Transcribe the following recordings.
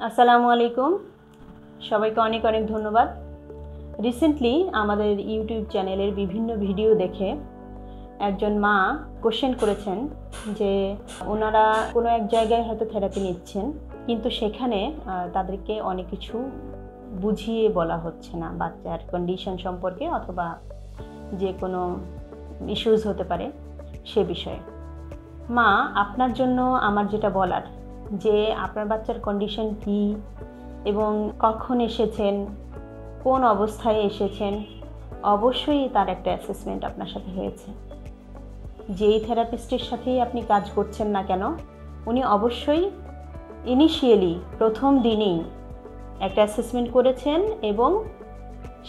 আসসালামু আলাইকুম, সবাইকে অনেক অনেক ধন্যবাদ। রিসেন্টলি আমাদের ইউটিউব চ্যানেলের বিভিন্ন ভিডিও দেখে একজন মা কোশ্চেন করেছেন যে ওনারা কোনো এক জায়গায় হয়তো থেরাপি নিচ্ছেন, কিন্তু সেখানে তাদেরকে অনেক কিছু বুঝিয়ে বলা হচ্ছে না বাচ্চার কন্ডিশন সম্পর্কে, অথবা যে কোনো ইস্যুজ হতে পারে সে বিষয়ে। মা, আপনার জন্য আমার যেটা বলার, যে আপনার বাচ্চার কন্ডিশন কী এবং কখন এসেছেন, কোন অবস্থায় এসেছেন, অবশ্যই তার একটা অ্যাসেসমেন্ট আপনার সাথে হয়েছে। যেই থেরাপিস্টের সাথেই আপনি কাজ করছেন না কেন, উনি অবশ্যই ইনিশিয়ালি প্রথম দিনেই একটা অ্যাসেসমেন্ট করেছেন এবং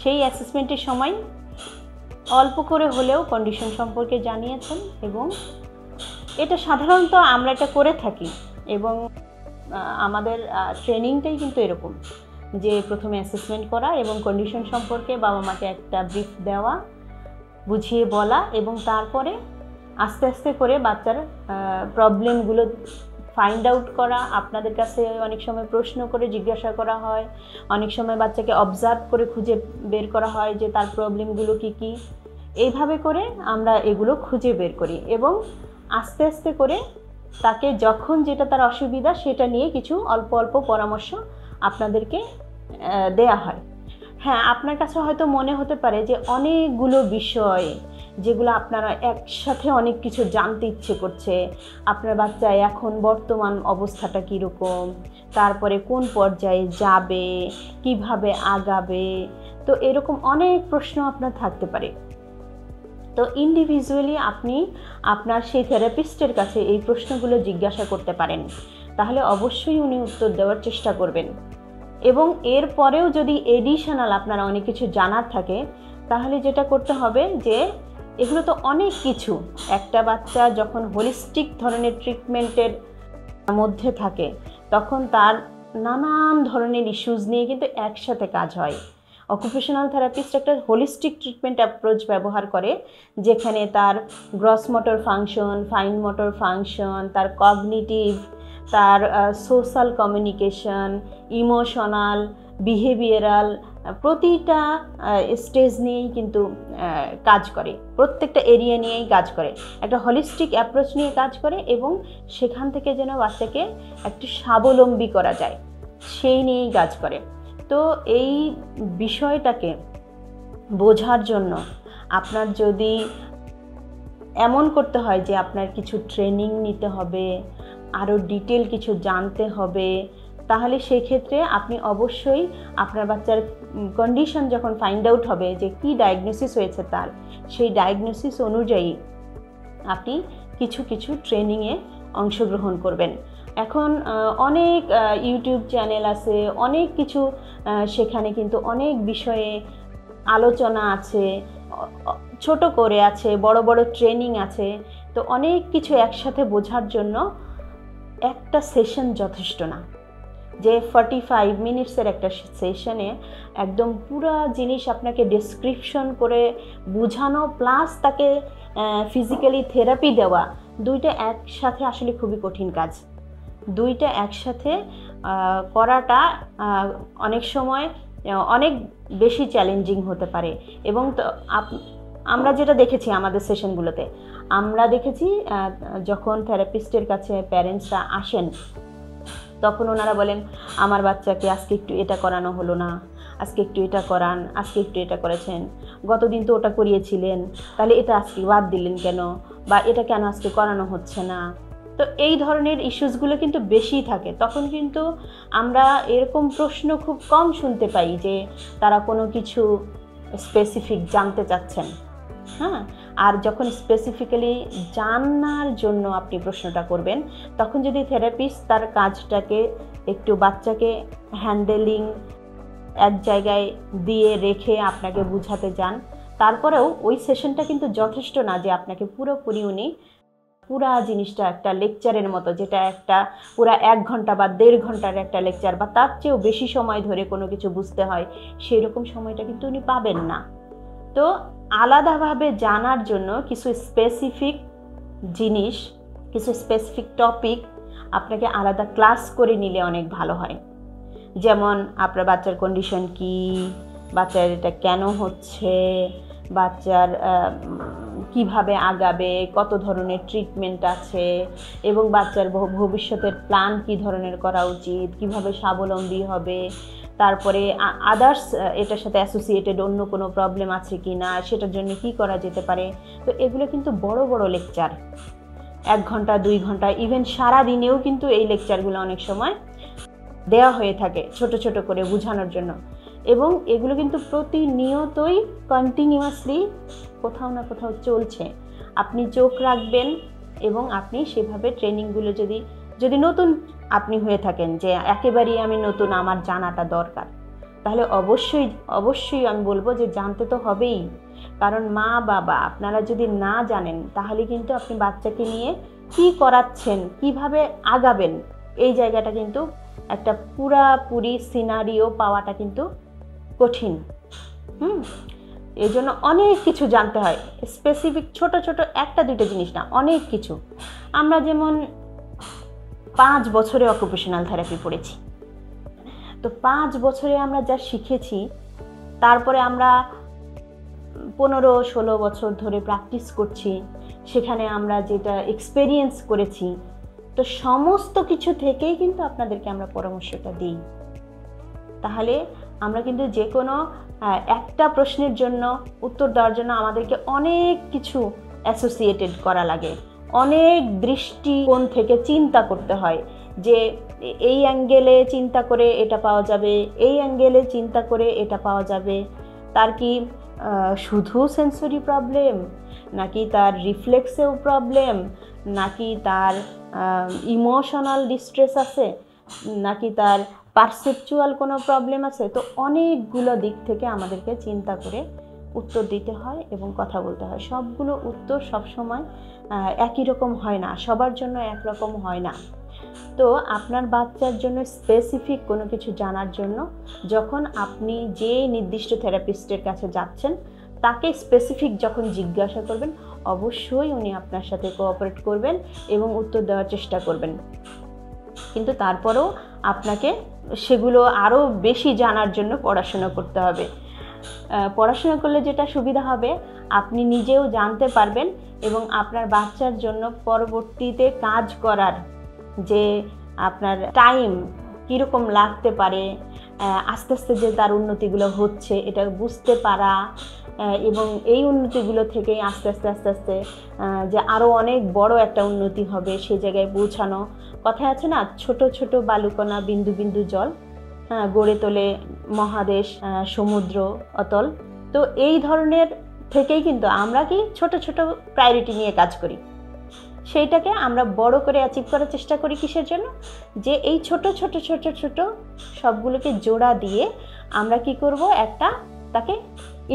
সেই অ্যাসেসমেন্টের সময় অল্প করে হলেও কন্ডিশন সম্পর্কে জানিয়েছেন। এবং এটা সাধারণত আমরা এটা করে থাকি এবং আমাদের ট্রেনিংটাই কিন্তু এরকম, যে প্রথমে অ্যাসেসমেন্ট করা এবং কন্ডিশন সম্পর্কে বাবা মাকে একটা ব্রিফ দেওয়া, বুঝিয়ে বলা, এবং তারপরে আস্তে আস্তে করে বাচ্চার প্রবলেমগুলো ফাইন্ড আউট করা। আপনাদের কাছে অনেক সময় প্রশ্ন করে জিজ্ঞাসা করা হয়, অনেক সময় বাচ্চাকে অবজার্ভ করে খুঁজে বের করা হয় যে তার প্রবলেমগুলো কী কী। এইভাবে করে আমরা এগুলো খুঁজে বের করি এবং আস্তে আস্তে করে তাকে যখন যেটা তার অসুবিধা সেটা নিয়ে কিছু অল্প অল্প পরামর্শ আপনাদেরকে দেয়া হয়। হ্যাঁ, আপনার কাছে হয়তো মনে হতে পারে যে অনেকগুলো বিষয় যেগুলো আপনারা একসাথে অনেক কিছু জানতে ইচ্ছে করছে। আপনার বাচ্চা এখন বর্তমান অবস্থাটা কীরকম, তারপরে কোন পর্যায়ে যাবে, কিভাবে আগাবে, তো এরকম অনেক প্রশ্ন আপনার থাকতে পারে। তো ইন্ডিভিজুয়ালি আপনি আপনার সেই থেরাপিস্টের কাছে এই প্রশ্নগুলো জিজ্ঞাসা করতে পারেন, তাহলে অবশ্যই উনি উত্তর দেওয়ার চেষ্টা করবেন। এবং এর পরেও যদি এডিশনাল আপনারা অনেক কিছু জানার থাকে, তাহলে যেটা করতে হবে যে এগুলো তো অনেক কিছু, একটা বাচ্চা যখন হোলিস্টিক ধরনের ট্রিটমেন্টের মধ্যে থাকে তখন তার নানান ধরনের ইস্যুজ নিয়ে কিন্তু একসাথে কাজ হয়। অকুপেশনাল থেরাপিস্ট একটা হোলিস্টিক ট্রিটমেন্ট অ্যাপ্রোচ ব্যবহার করে, যেখানে তার gross motor function, fine motor function, তার কগনিটিভ, তার সোশ্যাল কমিউনিকেশন, ইমোশনাল, বিহেভিয়ারাল, প্রতিটা স্টেজ নিয়েই কিন্তু কাজ করে, প্রত্যেকটা এরিয়া নিয়েই কাজ করে, একটা হলিস্টিক অ্যাপ্রোচ নিয়ে কাজ করে এবং সেখান থেকে যেন বাচ্চাকে একটু স্বাবলম্বী করা যায় সেই নিয়েই কাজ করে। তো এই বিষয়টাকে বোঝার জন্য আপনার যদি এমন করতে হয় যে আপনার কিছু ট্রেনিং নিতে হবে, আরও ডিটেল কিছু জানতে হবে, তাহলে সেই ক্ষেত্রে আপনি অবশ্যই আপনার বাচ্চার কন্ডিশন যখন ফাইন্ড আউট হবে যে কী ডায়াগনোসিস হয়েছে তার, সেই ডায়াগনোসিস অনুযায়ী আপনি কিছু কিছু ট্রেনিংয়ে অংশগ্রহণ করবেন। এখন অনেক ইউটিউব চ্যানেল আছে, অনেক কিছু, সেখানে কিন্তু অনেক বিষয়ে আলোচনা আছে, ছোট করে আছে, বড় বড় ট্রেনিং আছে। তো অনেক কিছু একসাথে বোঝার জন্য একটা সেশন যথেষ্ট না, যে 45 মিনিটসের একটা সেশনে একদম পুরো জিনিস আপনাকে ডেসক্রিপশন করে বোঝানো প্লাস তাকে ফিজিক্যালি থেরাপি দেওয়া, দুইটা একসাথে আসলে খুবই কঠিন কাজ। দুইটা একসাথে করাটা অনেক সময় অনেক বেশি চ্যালেঞ্জিং হতে পারে। এবং আমরা যেটা দেখেছি আমাদের সেশনগুলোতে, আমরা দেখেছি যখন থেরাপিস্টের কাছে প্যারেন্টসরা আসেন তখন ওনারা বলেন, আমার বাচ্চাকে আজকে একটু এটা করানো হলো না, আজকে একটু এটা করান, আজকে একটু এটা করেছেন, গতদিন তো ওটা করিয়েছিলেন, তাহলে এটা আজকে বাদ দিলেন কেন, বা এটা কেন আজকে করানো হচ্ছে না। তো এই ধরনের ইস্যুসগুলো কিন্তু বেশি থাকে। তখন কিন্তু আমরা এরকম প্রশ্ন খুব কম শুনতে পাই যে তারা কোনো কিছু স্পেসিফিক জানতে চাচ্ছেন। হ্যাঁ, আর যখন স্পেসিফিক্যালি জানার জন্য আপনি প্রশ্নটা করবেন, তখন যদি থেরাপিস্ট তার কাজটাকে একটু বাচ্চাকে হ্যান্ডেলিং এক জায়গায় দিয়ে রেখে আপনাকে বুঝাতে যান, তারপরেও ওই সেশনটা কিন্তু যথেষ্ট না যে আপনাকে পুরোপুরি উনি পুরা জিনিসটা একটা লেকচারের মতো, যেটা একটা পুরা 1 ঘন্টা বা 1.5 ঘন্টার একটা লেকচার বা তার চেয়েও বেশি সময় ধরে কোনো কিছু বুঝতে হয়, সেই রকম সময়টা কিন্তু উনি পাবেন না। তো আলাদাভাবে জানার জন্য কিছু স্পেসিফিক জিনিস, কিছু স্পেসিফিক টপিক আপনাকে আলাদা ক্লাস করে নিলে অনেক ভালো হয়। যেমন আপনার বাচ্চার কন্ডিশন কি, বাচ্চার এটা কেন হচ্ছে, বাচ্চার কিভাবে আগাবে, কত ধরনের ট্রিটমেন্ট আছে, এবং বাচ্চার ভবিষ্যতের প্ল্যান কী ধরনের করা উচিত, কিভাবে স্বাবলম্বী হবে, তারপরে আদার্স এটার সাথে অ্যাসোসিয়েটেড অন্য কোনো প্রবলেম আছে কি না, সেটার জন্য কি করা যেতে পারে। তো এগুলো কিন্তু বড় বড় লেকচার, 1 ঘন্টা 2 ঘন্টা, ইভেন সারা দিনেও কিন্তু এই লেকচারগুলো অনেক সময় দেওয়া হয়ে থাকে ছোট ছোট করে বোঝানোর জন্য। এবং এগুলো কিন্তু প্রতিনিয়তই কন্টিনিউয়াসলি কোথাও না কোথাও চলছে। আপনি চোখ রাখবেন এবং আপনি সেভাবে ট্রেনিংগুলো যদি নতুন আপনি হয়ে থাকেন, যে একেবারেই আমি নতুন, আমার জানাটা দরকার, তাহলে অবশ্যই আমি বলবো যে জানতে তো হবেই। কারণ মা বাবা আপনারা যদি না জানেন, তাহলে কিন্তু আপনি বাচ্চাকে নিয়ে কি করাচ্ছেন, কিভাবে আগাবেন, এই জায়গাটা কিন্তু একটা পুরাপুরি সিনারিও পাওয়াটা কিন্তু কঠিন। এই জন্য অনেক কিছু জানতে হয়, স্পেসিফিক ছোট ছোট 1-2টা জিনিস না, অনেক কিছু। আমরা যেমন 5 বছরে অকুপেশনাল থেরাপি পড়েছি, তো 5 বছরে আমরা যা শিখেছি, তারপরে আমরা 15-16 বছর ধরে প্র্যাকটিস করছি, সেখানে আমরা যেটা এক্সপেরিয়েন্স করেছি, তো সমস্ত কিছু থেকেই কিন্তু আপনাদেরকে আমরা পরামর্শটা দিই। তাহলে আমরা কিন্তু যে কোনো একটা প্রশ্নের জন্য উত্তর দেওয়ার জন্য আমাদেরকে অনেক কিছু অ্যাসোসিয়েটেড করা লাগে, অনেক দৃষ্টিকোণ থেকে চিন্তা করতে হয়, যে এই অ্যাঙ্গেলে চিন্তা করে এটা পাওয়া যাবে, এই অ্যাঙ্গেলে চিন্তা করে এটা পাওয়া যাবে। তার কি শুধু সেন্সরি প্রবলেম, নাকি তার রিফ্লেক্সেও প্রবলেম, নাকি তার ইমোশনাল ডিস্ট্রেস আছে, নাকি তার পারসেপচুয়াল কোনো প্রবলেম আছে। তো অনেকগুলো দিক থেকে আমাদেরকে চিন্তা করে উত্তর দিতে হয় এবং কথা বলতে হয়। সবগুলো উত্তর সবসময় একই রকম হয় না, সবার জন্য একরকম হয় না। তো আপনার বাচ্চার জন্য স্পেসিফিক কোনো কিছু জানার জন্য যখন আপনি যে নির্দিষ্ট থেরাপিস্টের কাছে যাচ্ছেন, তাকে স্পেসিফিক যখন জিজ্ঞাসা করবেন, অবশ্যই উনি আপনার সাথে কোঅপারেট করবেন এবং উত্তর দেওয়ার চেষ্টা করবেন। কিন্তু তারপরেও আপনাকে সেগুলো আরও বেশি জানার জন্য পড়াশোনা করতে হবে। পড়াশোনা করলে যেটা সুবিধা হবে, আপনি নিজেও জানতে পারবেন এবং আপনার বাচ্চার জন্য পরবর্তীতে কাজ করার যে আপনার টাইম কীরকম লাগতে পারে, আস্তে আস্তে যে তার উন্নতিগুলো হচ্ছে এটা বুঝতে পারা, এবং এই উন্নতিগুলো থেকেই আস্তে আস্তে যে আরও অনেক বড় একটা উন্নতি হবে সে জায়গায় পৌঁছানো। কথায় আছে না, ছোট ছোট বালুকণা বিন্দু বিন্দু জল গড়ে তোলে মহাদেশ, সমুদ্র, অতল। তো এই ধরনের থেকেই কিন্তু আমরা কি ছোট ছোট প্রায়োরিটি নিয়ে কাজ করি, সেইটাকে আমরা বড় করে অ্যাচিভ করার চেষ্টা করি। কিসের জন্য? যে এই ছোট ছোট ছোট ছোট সবগুলোকে জোড়া দিয়ে আমরা কি করব, একটা তাকে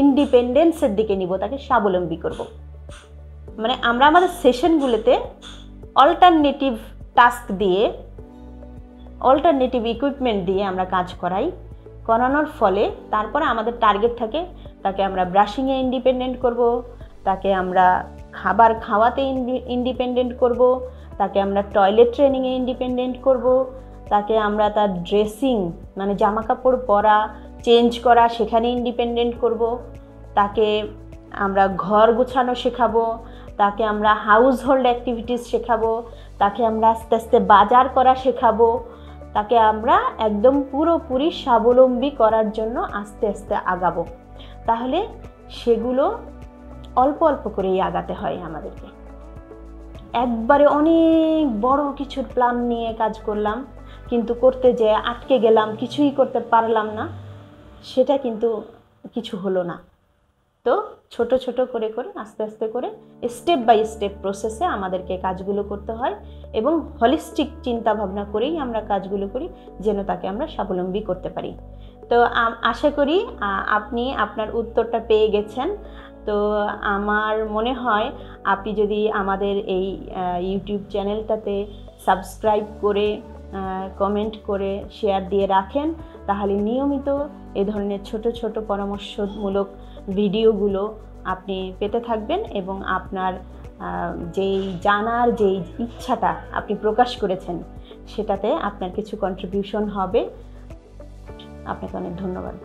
ইন্ডিপেন্ডেন্সের দিকে নিব, তাকে স্বাবলম্বী করব। মানে আমরা আমাদের সেশনগুলোতে অল্টারনেটিভ টাস্ক দিয়ে, অল্টারনেটিভ ইকুইপমেন্ট দিয়ে আমরা কাজ করানোর ফলে তারপরে আমাদের টার্গেট থাকে, তাকে আমরা ব্রাশিংয়ে ইন্ডিপেন্ডেন্ট করব, তাকে আমরা খাবার খাওয়াতে ইন্ডিপেন্ডেন্ট করব, তাকে আমরা টয়লেট ট্রেনিংয়ে ইন্ডিপেন্ডেন্ট করব, তাকে আমরা তার ড্রেসিং মানে জামা কাপড় পরা চেঞ্জ করা সেখানে ইন্ডিপেন্ডেন্ট করব, তাকে আমরা ঘর গোছানো শেখাবো, তাকে আমরা হাউস হোল্ড অ্যাক্টিভিটিস শেখাবো, তাকে আমরা আস্তে আস্তে বাজার করা শেখাবো, তাকে আমরা একদম পুরোপুরি স্বাবলম্বী করার জন্য আস্তে আস্তে আগাবো। তাহলে সেগুলো অল্প অল্প করেই আগাতে হয় আমাদেরকে। একবারে অনেক বড় কিছুর প্ল্যান নিয়ে কাজ করলাম, কিন্তু করতে যেয়ে আটকে গেলাম, কিছুই করতে পারলাম না, সেটা কিন্তু কিছু হলো না। তো ছোট ছোট করে করে আস্তে আস্তে করে স্টেপ বাই স্টেপ প্রসেসে আমাদেরকে কাজগুলো করতে হয় এবং হলিস্টিক চিন্তা ভাবনা করেই আমরা কাজগুলো করি, যেন তাকে আমরা স্বাবলম্বী করতে পারি। তো আশা করি আপনি আপনার উত্তরটা পেয়ে গেছেন। তো আমার মনে হয় আপনি যদি আমাদের এই ইউটিউব চ্যানেলটাতে সাবস্ক্রাইব করে কমেন্ট করে শেয়ার দিয়ে রাখেন, তাহলে নিয়মিত এ ধরনের ছোট ছোট পরামর্শমূলক ভিডিওগুলো আপনি পেতে থাকবেন এবং আপনার যেই জানার যেই ইচ্ছাটা আপনি প্রকাশ করেছেন সেটাতে আপনার কিছু কন্ট্রিবিউশন হবে। আপনাকে অনেক ধন্যবাদ।